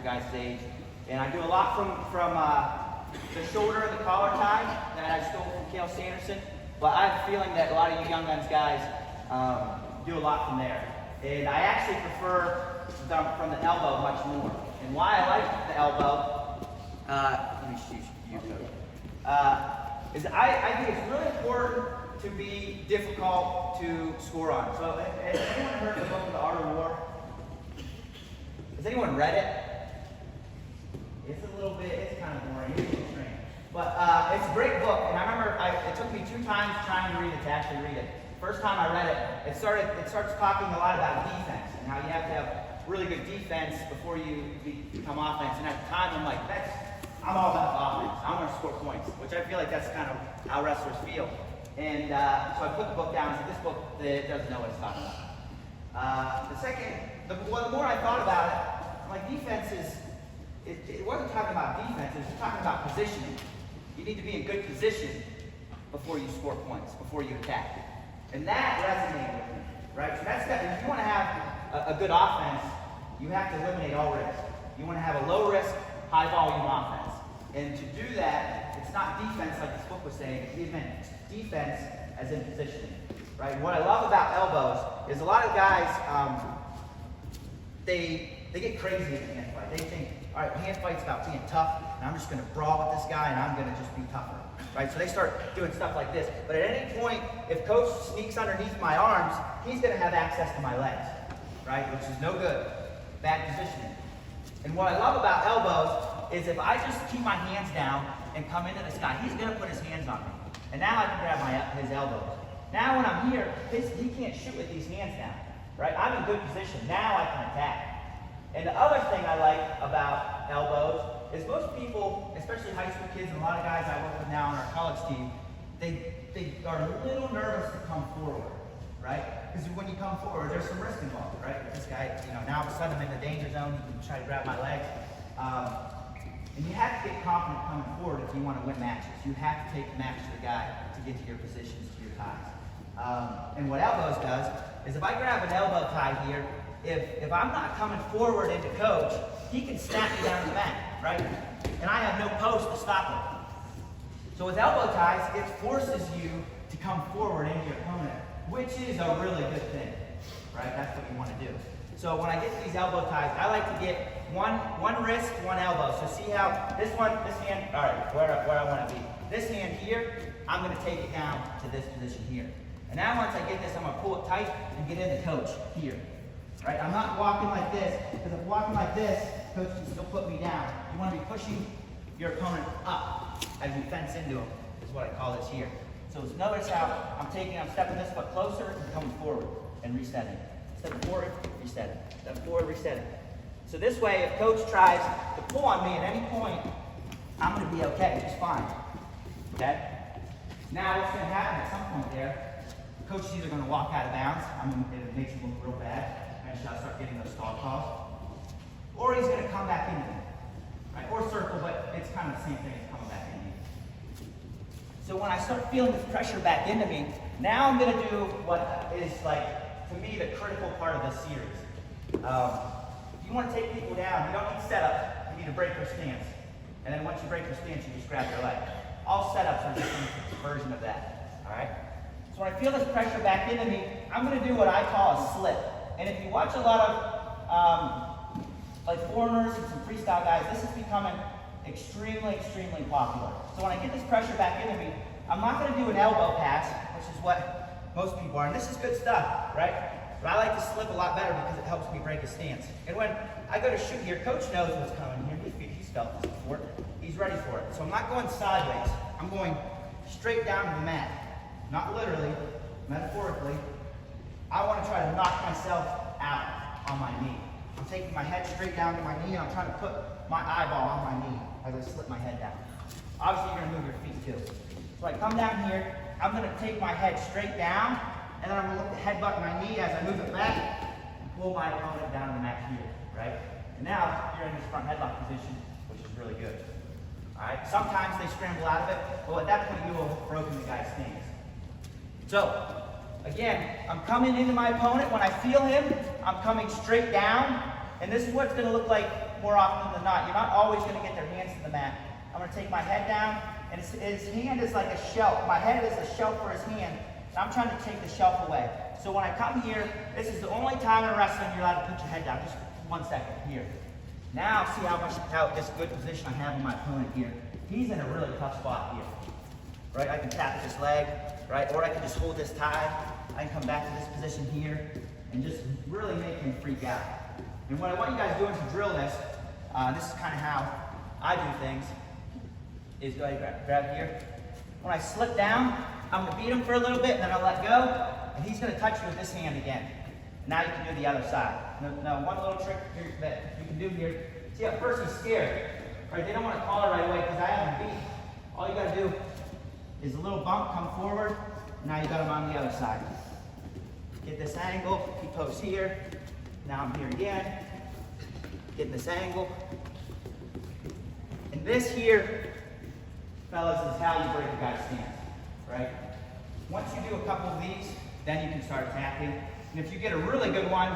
guys' age. And I do a lot from the shoulder and the collar tie that I stole from Cale Sanderson. But I have a feeling that a lot of you young guns guys do a lot from there. And I actually prefer from the elbow much more. And why I like the elbow, let me shoot you, is I think it's really important to be difficult to score on. So has anyone heard the book, The Art of War? Has anyone read it? It's a little bit, it's kind of boring, it's strange. But it's a great book, and I remember it took me 2 times trying to read it to actually read it. First time I read it, it starts talking a lot about defense and how you have to have really good defense before you become offense. And at the time, I'm like, I'm all about offense. I want to score points, which I feel like that's kind of how wrestlers feel. And so I put the book down and said, this book doesn't know what it's talking about. The more I thought about it, I'm like, defense is, it wasn't talking about defense, it was talking about positioning. You need to be in good position before you score points, before you attack. And that resonated with me, right? So if you want to have a good offense, you have to eliminate all risk. You want to have a low risk, high volume offense. And to do that, it's not defense like this book was saying, it's defense as in positioning, right? And what I love about elbows is a lot of guys, they get crazy in the hand fight. They think, all right, hand fight's about being tough, and I'm just going to brawl with this guy, and I'm going to just be tougher, right? So they start doing stuff like this. But at any point, if coach sneaks underneath my arms, he's going to have access to my legs, right? Which is no good. Bad positioning. And what I love about elbows is if I just keep my hands down and come into this guy, he's going to put his hands on me. And now I can grab his elbows. Now when I'm here, he can't shoot with these hands down, right? I'm in good position. Now I can attack. And the other thing I like about elbows is most people, especially high school kids and a lot of guys I work with now on our college team, they are a little nervous to come forward, right? Because when you come forward, there's some risk involved, right? This guy, now all of a sudden I'm in the danger zone, you can try to grab my legs. And you have to get confident coming forward if you want to win matches. You have to take the match to the guy to get to your positions, to your ties. And what elbows does is if I grab an elbow tie here, if I'm not coming forward into coach, he can snap me down the mat, right? And I have no post to stop him. So with elbow ties, it forces you to come forward into your opponent, which is a really good thing, right? That's what you want to do. So when I get to these elbow ties, I like to get one wrist, one elbow. So see how this hand, all right, where I want to be. This hand here, I'm going to take it down to this position here. And now once I get this, I'm going to pull it tight and get into coach here. Right? I'm not walking like this, because if I'm walking like this, coach can still put me down. You want to be pushing your opponent up as you fence into him, is what I call this here. So notice how I'm stepping this foot closer and coming forward and resetting. Stepping forward, resetting. Stepping forward, resetting. So this way, if coach tries to pull on me at any point, I'm going to be okay, just fine. Okay? Now what's going to happen at some point there, coach is either going to walk out of bounds, it makes him look real bad, and I'll start getting those stall calls. Or he's going to come back into me, right? Or circle, but it's kind of the same thing as coming back into me. So when I start feeling this pressure back into me, now I'm going to do what is to me, the critical part of this series. If you want to take people down, you don't need setup. You need to break their stance. And then once you break their stance, you just grab their leg. All setups are just a version of that, all right? So when I feel this pressure back into me, I'm going to do what I call a slip. And if you watch a lot of foreigners and some freestyle guys, this is becoming extremely, extremely popular. So when I get this pressure back into me, I'm not going to do an elbow pass, which is what most people are. And this is good stuff, right? But I like to slip a lot better because it helps me break a stance. And when I go to shoot here, coach knows what's coming here. He's felt this before. He's ready for it. So I'm not going sideways. I'm going straight down to the mat. Not literally, metaphorically. I want to try to knock myself out on my knee. I'm taking my head straight down to my knee, and I'm trying to put my eyeball on my knee as I slip my head down. Obviously, you're going to move your feet too. So I come down here, I'm going to take my head straight down, and then I'm going to look to headbutt my knee as I move it back and pull my opponent down to the mat here, right? And now you're in this front headlock position, which is really good. All right. Sometimes they scramble out of it, well, at that point you will have broken the guy's stance. So again, I'm coming into my opponent. When I feel him, I'm coming straight down, and this is what it's going to look like more often than not. You're not always going to get their hands to the mat. I'm going to take my head down, and his hand is like a shelf. My head is a shelf for his hand, and I'm trying to take the shelf away. So when I come here, this is the only time in wrestling you're allowed to put your head down. Just 1 second, here. Now see how this good position I have on my opponent here. He's in a really tough spot here, right? I can tap this leg, right? Or I can just hold this tie. I can come back to this position here and just really make him freak out. And what I want you guys doing to drill this, this is kind of how I do things, is go ahead and grab here. When I slip down, I'm going to beat him for a little bit, and then I'll let go, and he's going to touch you with this hand again. Now you can do the other side. Now one little trick here that you can do here, see at first he's scared, right? They don't want to call it right away because I have him beat. All you got to do is a little bump, come forward, now you got him on the other side. Get this angle, he pose here, now I'm here again, getting this angle. And this here, fellas, is how you break a guy's stance, right? Once you do a couple of these, then you can start attacking. And if you get a really good one,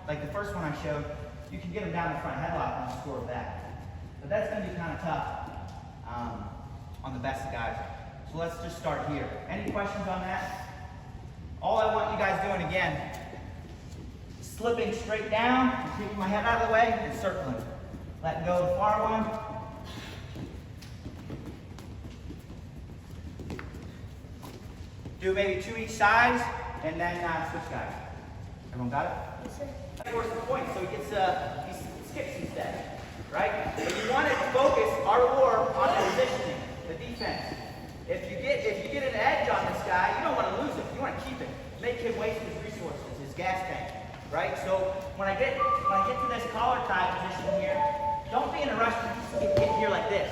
like the first one I showed, you can get him down the front headlock and score with that. But that's going to be kind of tough on the best of guys. So let's just start here. Any questions on that? All I want you guys doing again, slipping straight down, keeping my head out of the way, and circling. Letting go of the far one. Do maybe 2 each side, and then switch guys. Everyone got it? Yes, sir. Scores the point, so he gets he skips instead, right? But you want to focus our war on the positioning, the defense. If you get an edge on this guy, you don't want to lose it. You want to keep it. Make him waste his resources, his gas tank, right? So when I get to this collar tie position here, don't be in a rush to just get here like this.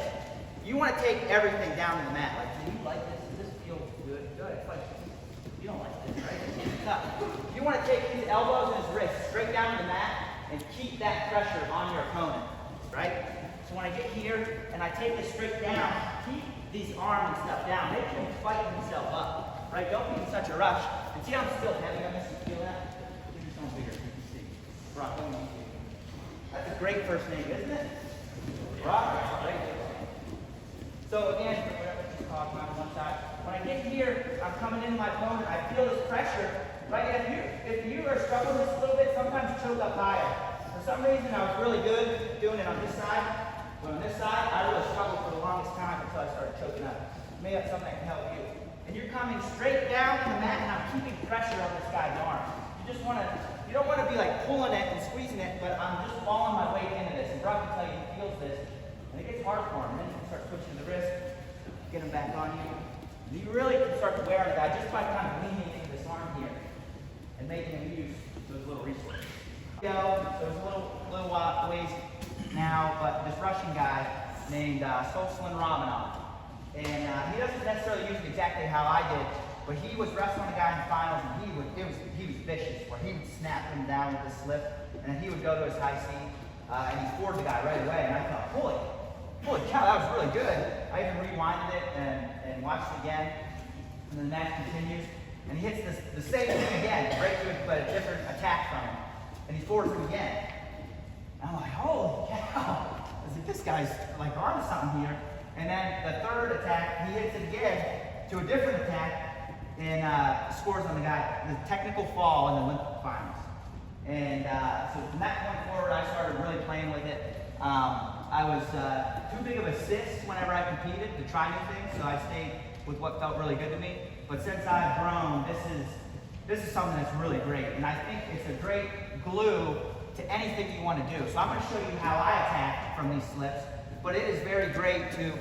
You want to take everything down to the mat. Like, do you like this? Does this feel good? Good. Like, you don't like this, right? It's tough. You want to take his elbows and his wrists straight down to the mat and keep that pressure on your opponent, right? So when I get here and I take this straight down, keep these arms and stuff down. Make him fight himself up, right? Don't be in such a rush. And see how I'm still heavy on this? You feel that? Give yourself bigger. You can see. Brock, let me see. That's a great first name, isn't it? Brock, right? So again, just talk about one side. When I get here, I'm coming into my opponent. I feel this pressure, right? If you are struggling this a little bit, sometimes you choke up higher. For some reason, I was really good doing it on this side. But on this side, I really struggled for the longest time until I started choking up. Maybe that's something that can help you. And you're coming straight down to the mat, and I'm keeping pressure on this guy's arm. You don't want to be like pulling it and squeezing it, but I'm just falling my weight into this. And Brock can tell you he feels this, and it gets hard for him. And then you can start pushing the wrist, get him back on you. And you really can start to wear on the guy just by kind of leaning into this arm here and making him use those little resources. So there's a little ways now, but this Russian guy named Soslin Romanov. And he doesn't necessarily use it exactly how I did, but he was wrestling a guy in the finals, and he was vicious, where he would snap him down with a slip, and then he would go to his high C, and he floored the guy right away, and I thought, holy cow, that was really good. I even rewinded it and watched it again, and then the match continues, and he hits the same thing again, breakthrough, but a different attack from him, and he floors him again. And I'm like, holy cow, this guy's like on something here. And then the third attack, he hits it again to a different attack and scores on the guy, the technical fall in the Olympic finals. And so from that point forward, I started really playing with it. I was too big of a sis whenever I competed to try new things, so I stayed with what felt really good to me. But since I've grown, this is something that's really great. And I think it's a great glue to anything you want to do. So I'm going to show you how I attack from these slips. But it is very great to,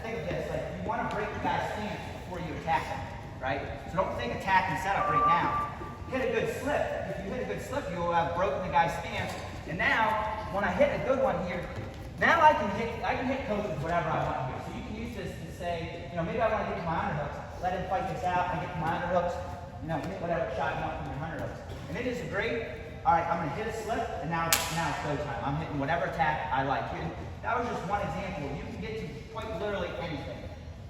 think of this, like you want to break the guy's stance before you attack him, right? So don't think attack and setup right now. Hit a good slip. If you hit a good slip, you will have broken the guy's stance. And now, when I hit a good one here, now I can hit coaches whatever I want here. So you can use this to say, maybe I want to get to my underhooks. Let him fight this out. I get to my underhooks. Hit whatever shot you want from your underhooks. And it is a great. All right, I'm going to hit a slip, and now it's go time. I'm hitting whatever attack I like. That was just one example. You can get to quite literally anything,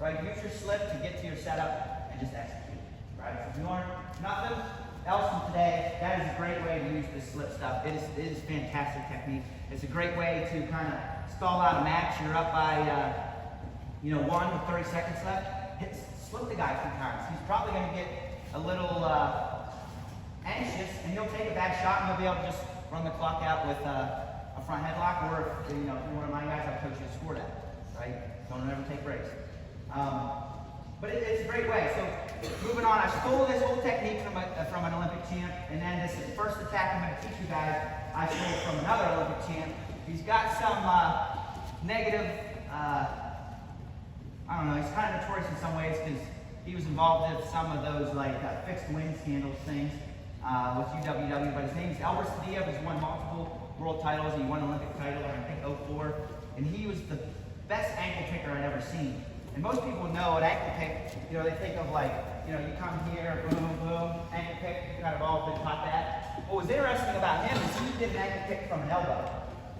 right? Use your slip to get to your setup and just execute, right? So if you learn nothing else from today, that is a great great way to use this slip stuff. It is fantastic technique. It's a great way to kind of stall out a match. You're up by, 1 with 30 seconds left. Slip the guy a few times. He's probably going to get a little anxious, and he'll take a bad shot, and he'll be able to just run the clock out with a front headlock, or if you're one of my guys, I'll coach you to score that, right? Don't ever take breaks. But it's a great way. So moving on, I stole this whole technique from an Olympic champ, and then this is the first attack I'm going to teach you guys. I stole from another Olympic champ. He's got some negative, he's kind of notorious in some ways because he was involved in some of those like fixed wing scandals things with UWW, but his name is Elvis Padilla. He's won multiple world titles. He won an Olympic title in, I think, 2004, and he was the best ankle picker I'd ever seen. And most people know an ankle pick, they think of like, you come here, boom, boom, ankle pick, you kind of all been taught that. What was interesting about him is he did an ankle pick from an elbow.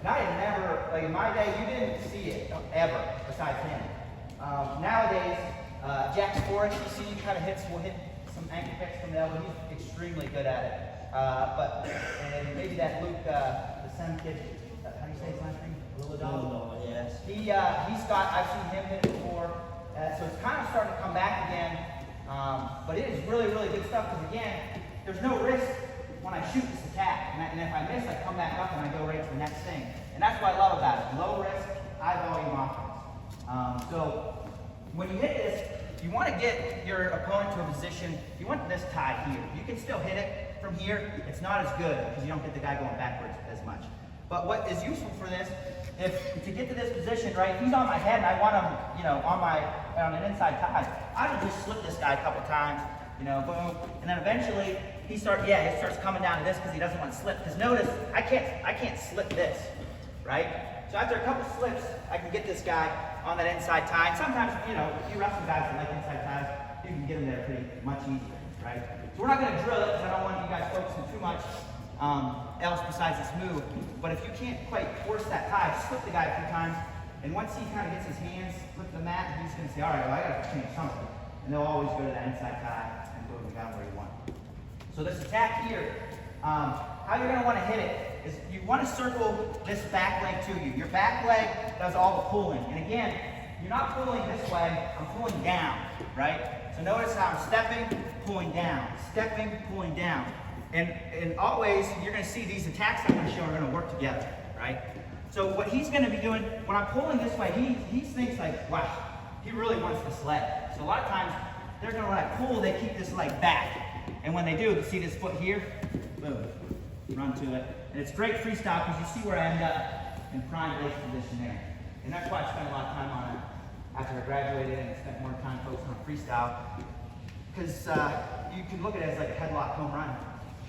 And I had never, like in my day, you didn't see it ever, besides him. Nowadays, Jack Forrest, you see, kind of will hit some ankle picks from the elbow. He's extremely good at it. And maybe that Luke, the Sem kid, how do you say his last name? Lilladon? Yes. I've seen him hit it before, so it's kind of starting to come back again. But it is really, really good stuff because again, there's no risk when I shoot this attack. And if I miss, I come back up and I go right to the next thing. And that's what I love about it. Low risk, high volume offense. So when you hit this, you want to get your opponent to a position, you want this tie here. You can still hit it from here. It's not as good because you don't get the guy going backwards as much. But what is useful for this, if to get to this position, right, he's on my head and I want him, on an inside tie, I would just slip this guy a couple times, boom, and then eventually he starts coming down to this because he doesn't want to slip. Because notice, I can't slip this, right? So after a couple slips, I can get this guy on that inside tie. And sometimes, if you wrestle guys that like inside ties, you can get them there pretty much easier, right? So we're not going to drill it because I don't want you guys focusing too much else besides this move. But if you can't quite force that tie, slip the guy a few times, and once he kind of gets his hands flipped to the mat, he's going to say, all right, well, I got to change something. And they'll always go to that inside tie and boom, you got him where you want. So this attack here, how you're going to want to hit it is you want to circle this back leg to you. Your back leg does all the pulling. And again, you're not pulling this way, I'm pulling down, right? So notice how I'm stepping, pulling down, And always, you're going to see these attacks I'm going to show are going to work together, right? So what he's going to be doing, when I'm pulling this way, he thinks like, wow, he really wants this leg. So a lot of times, when I pull, they keep this leg back. And when they do, you see this foot here, boom, run to it. And it's great freestyle because you see where I end up in prime base position there. And that's why I spent a lot of time on it after I graduated and spent more time focusing on freestyle. Because you can look at it as like a headlock home run.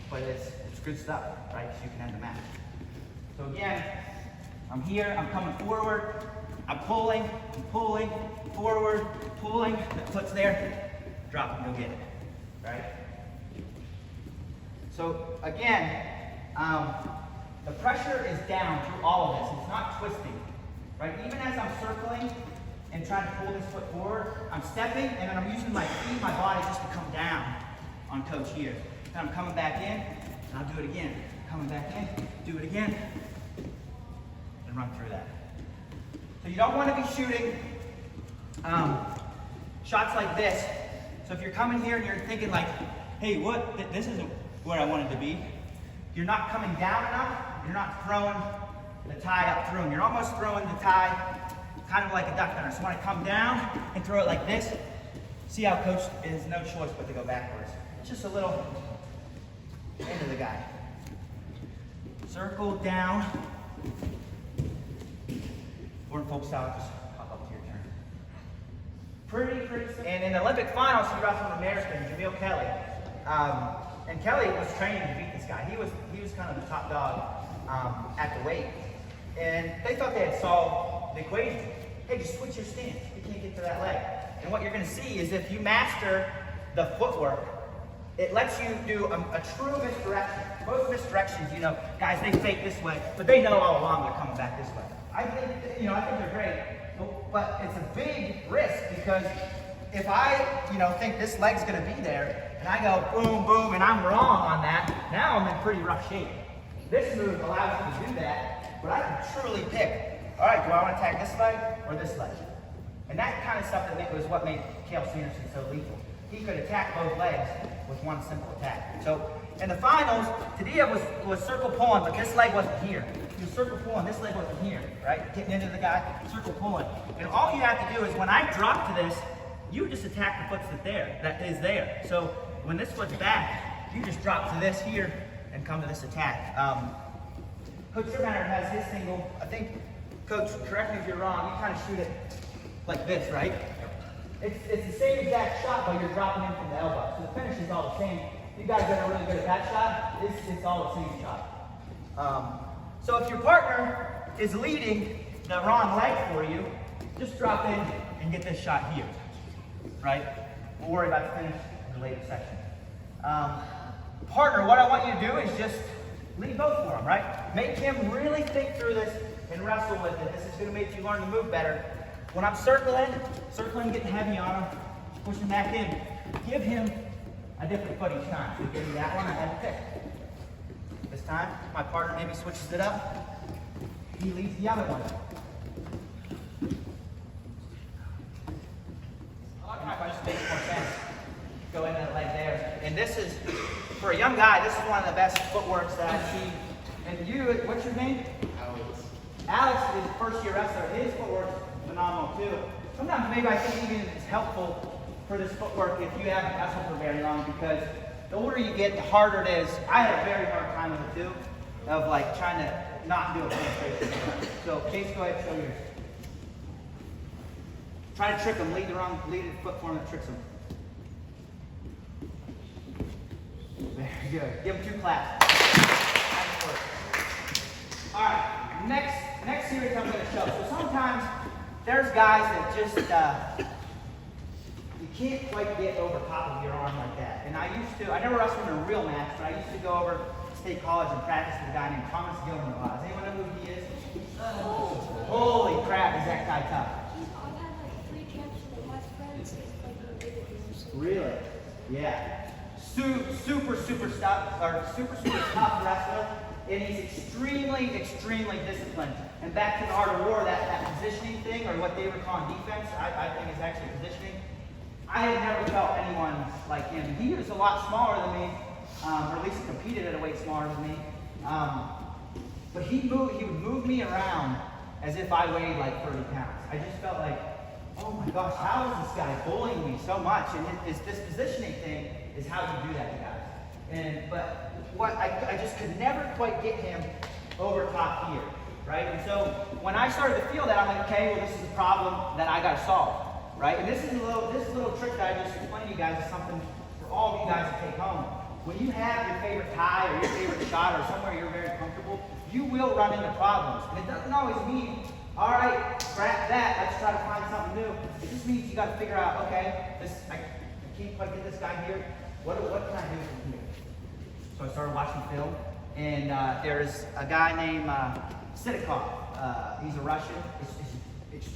But it's good stuff, right? So you can end the match. So again, I'm here, I'm coming forward, I'm pulling, forward, pulling, the foot's there, drop it, go get it, right? So again, the pressure is down through all of this. It's not twisting, right? Even as I'm circling and trying to pull this foot forward, I'm stepping and then I'm using my feet, my body just to come down on coach here. Then I'm coming back in, and I'll do it again. Coming back in, do it again, and run through that. So you don't want to be shooting shots like this. So if you're coming here and you're thinking like, hey, this isn't where I wanted to be. You're not coming down enough. You're not throwing the tie up through them. You're almost throwing the tie kind of like a duck hunter. So when I come down and throw it like this, see how coach has no choice but to go backwards. It's just a little into the guy. Circle down. Or in folk style, just pop up to your turn. Pretty simple. And in the Olympic finals, he wrestled an American, Jamil Kelly. And Kelly was training to beat this guy. He was kind of the top dog at the weight. And they thought they had solved the equation. Hey, just switch your stance. You can't get to that leg. And what you're going to see is if you master the footwork, it lets you do a true misdirection. Most misdirections, guys, they fake this way, but they know all along they're coming back this way. I think they're great, but it's a big risk because if I, think this leg's going to be there, and I go boom, boom, and I'm wrong on that, now I'm in pretty rough shape. This move allows me to do that, but I can truly pick, all right, do I want to attack this leg or this leg? And that kind of stuff was what made Cael Sanderson so lethal. He could attack both legs with one simple attack. So in the finals, Tadia was circle pulling, but this leg wasn't here. He was circle pulling, this leg wasn't here, right? Getting into the guy, circle pulling. And all you have to do is when I drop to this, you just attack the foot that is there. So when this foot's back, you just drop to this here and come to this attack. Coach Shermatter has his single. I think, Coach, correct me if you're wrong, you kind of shoot it like this, right? It's the same exact shot, but you're dropping in from the elbow. So the finish is all the same. You guys that are really good at that shot, it's all the same shot. So if your partner is leading the wrong leg for you, just drop in and get this shot here, right? We'll worry about the finish in the later section. Partner, what I want you to do is just lead both for him, right? Make him really think through this and wrestle with it. This is going to make you learn to move better. When I'm circling, getting heavy on him, pushing back in, give him a different foot each time. So give me that one, I have to pick. This time, my partner maybe switches it up. He leads the other one. That just makes more sense. Go into that leg there. And this is, for a young guy, this is one of the best footworks that I've seen. And you, what's your name? Alex is a first-year wrestler. His footwork's phenomenal too. Sometimes maybe I think even it's helpful for this footwork if you haven't wrestled for very long, because the older you get, the harder it is. I had a very hard time with it too, of like trying to not do a penetration. So Chase, go ahead and show yours. Try to trick him, lead the foot form that tricks him. Very good. Give him 2 claps. Nice work. All right, next series I'm going to show. So sometimes there's guys that just, you can't quite get over top of your arm like that. And I never wrestled in a real match, but I used to go over to State College and practice with a guy named Thomas Gilman a lot. Does anyone know who he is? Holy crap, is that guy tough? I've had like 3 camps with my friends. Really? Yeah. Super tough wrestler. And he's extremely disciplined. And back to the art of war, that positioning thing, or what they were calling defense, I think is actually positioning. I had never felt anyone like him. He was a lot smaller than me, or at least competed at a weight smaller than me. But he would move me around as if I weighed like 30 pounds. I just felt like, oh my gosh, how is this guy bullying me so much? And this positioning thing is how you do that to guys. But what I just could never quite get him over top here, right? And so when I started to feel that, I'm like, okay, well, this is a problem that I got to solve, right? And this little trick that I just explained to you guys is something for all of you guys to take home. When you have your favorite tie or your favorite shot or somewhere you're very comfortable, you will run into problems. And it doesn't always mean, all right, scrap that, let's try to find something new. It just means you got to figure out, okay, I can't quite get this guy here. What can I do from here? So I started watching film, and there's a guy named Sidikov. He's a Russian. He's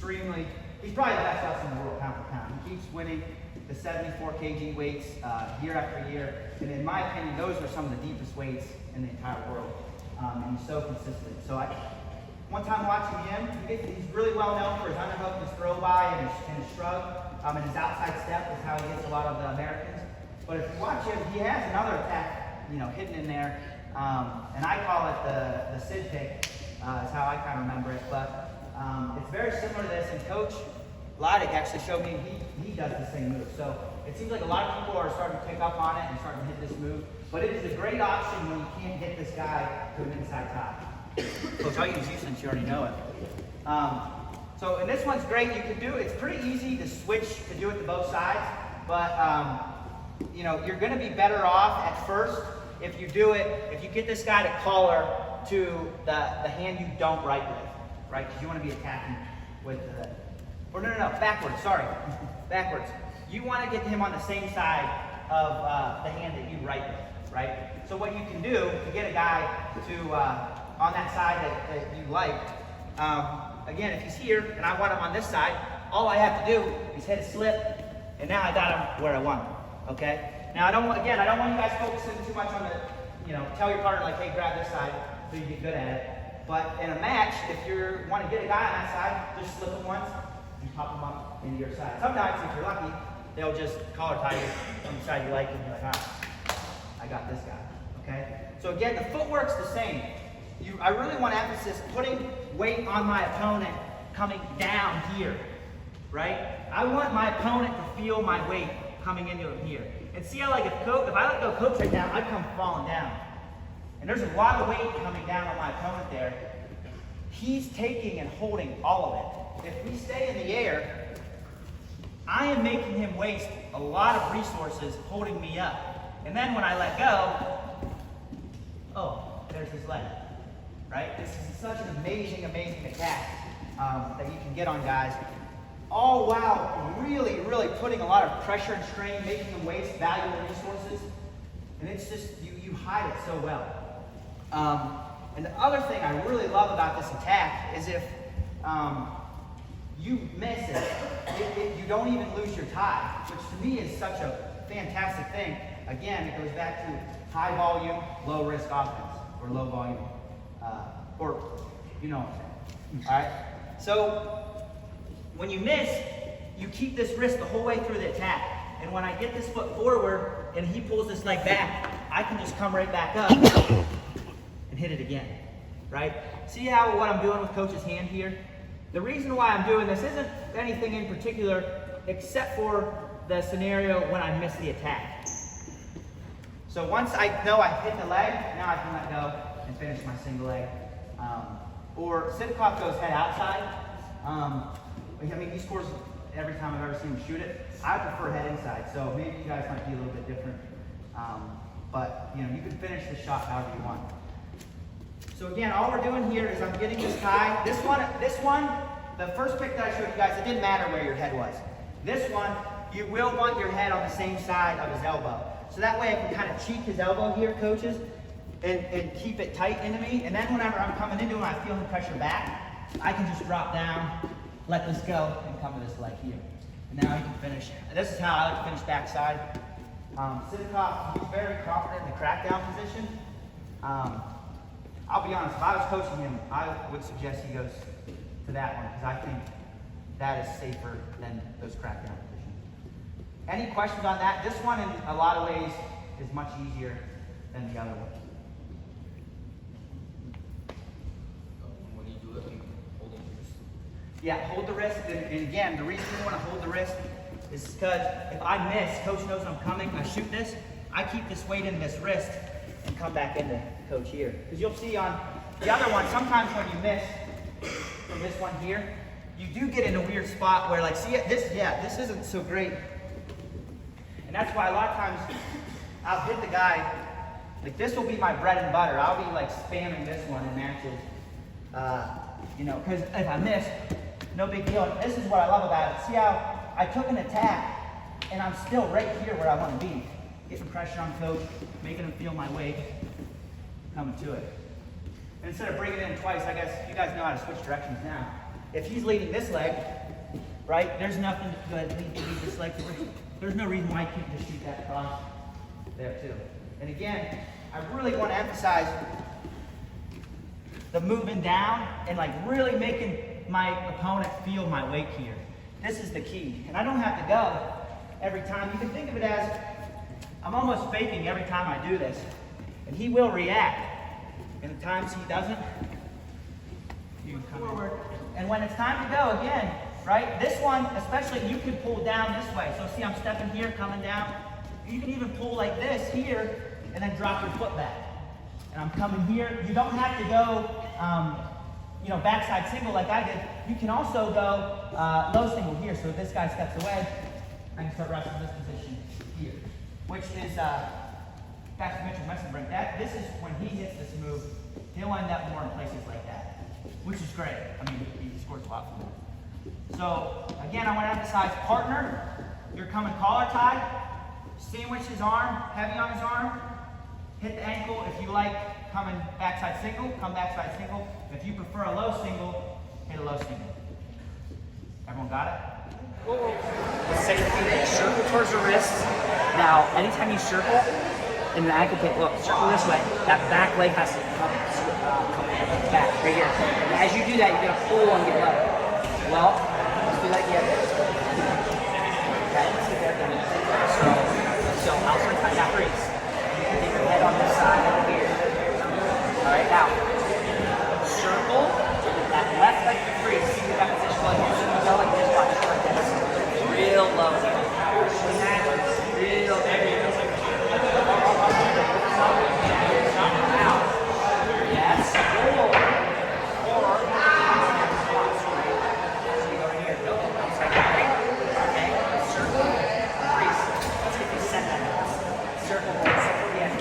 probably the best wrestler in the world, pound for pound. He keeps winning the 74 kg weights year after year. And in my opinion, those are some of the deepest weights in the entire world. And he's so consistent. So one time watching him, he's really well known for his underhook, his throw by, and his shrug. And his outside step is how he gets a lot of the Americans. But if you watch him, he has another attack, hidden in there. And I call it the Sid pick, is how I kind of remember it. But it's very similar to this. And Coach Lodick actually showed me he does the same move. So it seems like a lot of people are starting to pick up on it and starting to hit this move. But it is a great option when you can't hit this guy to an inside top. Coach, I'll use you since you already know it. And this one's great. You can do it. It's pretty easy to switch to do it to both sides. But you're going to be better off at first if you get this guy to collar to the hand you don't right with, right? Because you want to be attacking with backwards, sorry. Backwards. You want to get him on the same side of the hand that you right with, right? So what you can do to get a guy to, on that side that you like, again, if he's here and I want him on this side, all I have to do is hit a slip, and now I got him where I want him, okay? Now I don't want you guys focusing too much on the, tell your partner like, hey, grab this side so you get good at it. But in a match, if you want to get a guy on that side, just slip him once and pop him up into your side. Sometimes, if you're lucky, they'll just collar tie you on the side you like, and you're like, I got this guy. Okay? So again, the footwork's the same. I really want to emphasize putting weight on my opponent coming down here, right? I want my opponent to feel my weight coming into him here. And see how, like, if I let go coach right now, I come falling down. And there's a lot of weight coming down on my opponent there. He's taking and holding all of it. If we stay in the air, I am making him waste a lot of resources holding me up. And then when I let go, oh, there's his leg, right? This is such an amazing, amazing attack that you can get on guys, all while really, really putting a lot of pressure and strain, making them waste valuable resources. And it's just, you hide it so well. And the other thing I really love about this attack is if you miss it, you don't even lose your tie, which to me is such a fantastic thing. Again, it goes back to high volume, low risk offense, or low volume, all right? So when you miss, you keep this wrist the whole way through the attack. And when I get this foot forward and he pulls this leg back, I can just come right back up and hit it again, right? See how what I'm doing with coach's hand here? The reason why I'm doing this isn't anything in particular except for the scenario when I miss the attack. So once I know I hit the leg, now I can let go and finish my single leg. Or Sidikoff goes head outside. He scores every time I've ever seen him shoot it. I prefer head inside, so maybe you guys might be a little bit different. But you can finish the shot however you want. So again, all we're doing here is I'm getting this tie. This one, the first pick that I showed you guys, it didn't matter where your head was. This one, you will want your head on the same side of his elbow. So that way I can kind of cheek his elbow here, coaches, and keep it tight into me. And then whenever I'm coming into him, I feel him pressure back, I can just drop down, let this go, and come to this leg here. And now he can finish. This is how I like to finish backside. Sidikoff, he's very confident in the crackdown position. I'll be honest, if I was coaching him, I would suggest he goes to that one because I think that is safer than those crackdown positions. Any questions on that? This one, in a lot of ways, is much easier than the other one. When you do it, you hold the wrist. Yeah, hold the wrist. And again, the reason you want to hold the wrist is because if I miss, coach knows I'm coming, I shoot this, I keep this weight in this wrist and come back into coach here. Because you'll see on the other one, sometimes when you miss from this one here, you do get in a weird spot where, like, see it, this isn't so great. And that's why a lot of times I'll hit the guy, like this will be my bread and butter. I'll be like spamming this one in matches, because if I miss, no big deal. And this is what I love about it. See how I took an attack and I'm still right here where I want to be. Getting pressure on coach, making him feel my weight, coming to it. And instead of bringing it in twice, I guess you guys know how to switch directions now. If he's leading this leg, right, there's nothing to lead this leg. There's no reason why you can't just shoot that across there too. And again, I really want to emphasize the moving down and like really making my opponent feel my weight here. This is the key. And I don't have to go every time. You can think of it as I'm almost faking every time I do this. And he will react. And the times he doesn't, you can come forward. And when it's time to go again, right? This one, especially, you can pull down this way. So see, I'm stepping here, coming down. You can even pull like this here, and then drop your foot back. And I'm coming here. You don't have to go, backside single like I did. You can also go low single here. So if this guy steps away, I can start wrestling this position here, which is back to Mitchell Messenbrink. This is when he hits this move, he'll end up more in places like that, which is great. I mean, he scores a lot from it. So, again, I want to emphasize partner. You're coming collar tie, sandwich his arm, heavy on his arm, hit the ankle. If you like coming backside single, come backside single. If you prefer a low single, hit a low single. Everyone got it? Set your feet, circle towards the wrists. Now, anytime you circle in the ankle pick, look, circle this way. That back leg has to come back right here. And as you do that, you're gonna pull and get low. Well, let's do that again. Okay, let's get that done. So I'll start cutting that freeze. Take your head on this side over here. All right, now circle that left leg to freeze. See that position like this. You go like this, watch like this. Real low here. Real heavy. Out. Yes. Or so you go in here. Nope. Outside right. Okay. Circle. Freeze. Let's get this set that. Circle. Circle again.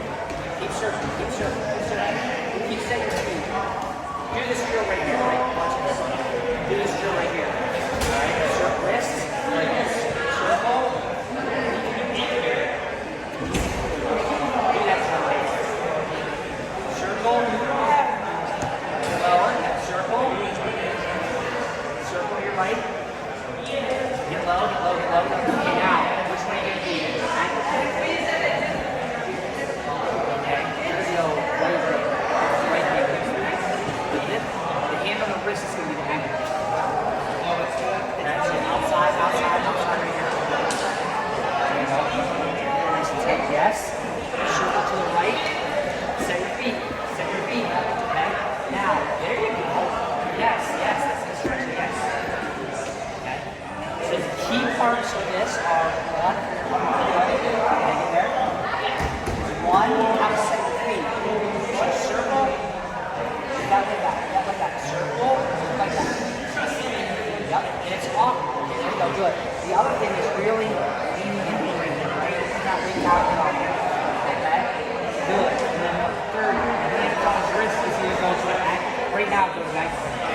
Keep circling. Keep circling. Keep circling. Keep setting your feet. Do this drill right here. Right? Watch this. Do this drill right here. Alright. Circle wrists. Like this. Circle. Do that drill right here. Circle. Lower. Circle. Circle your right. Get low, get low, get low. Okay, now, which way are you going to be? Ankle pick. Okay, here we go. Right here. The hand on the wrist is going to be the ankle pick. Okay, so outside right here. There you go. Nice and tight, yes. Circle to the right. Set your feet. Set your feet. Okay, now, there you go. Yes, that's the stretch, yes. Okay. So the key parts of this are one, there. One, how to set your feet. So circle, that like that. Circle, like that. Yep, and it's off. Okay, there you go, good. The other thing is really leaning into the ring, right? Not leaning out at all. Okay? Good. And then the third, the hand on his wrist is going to go to an ankle. Right now, it goes ankle.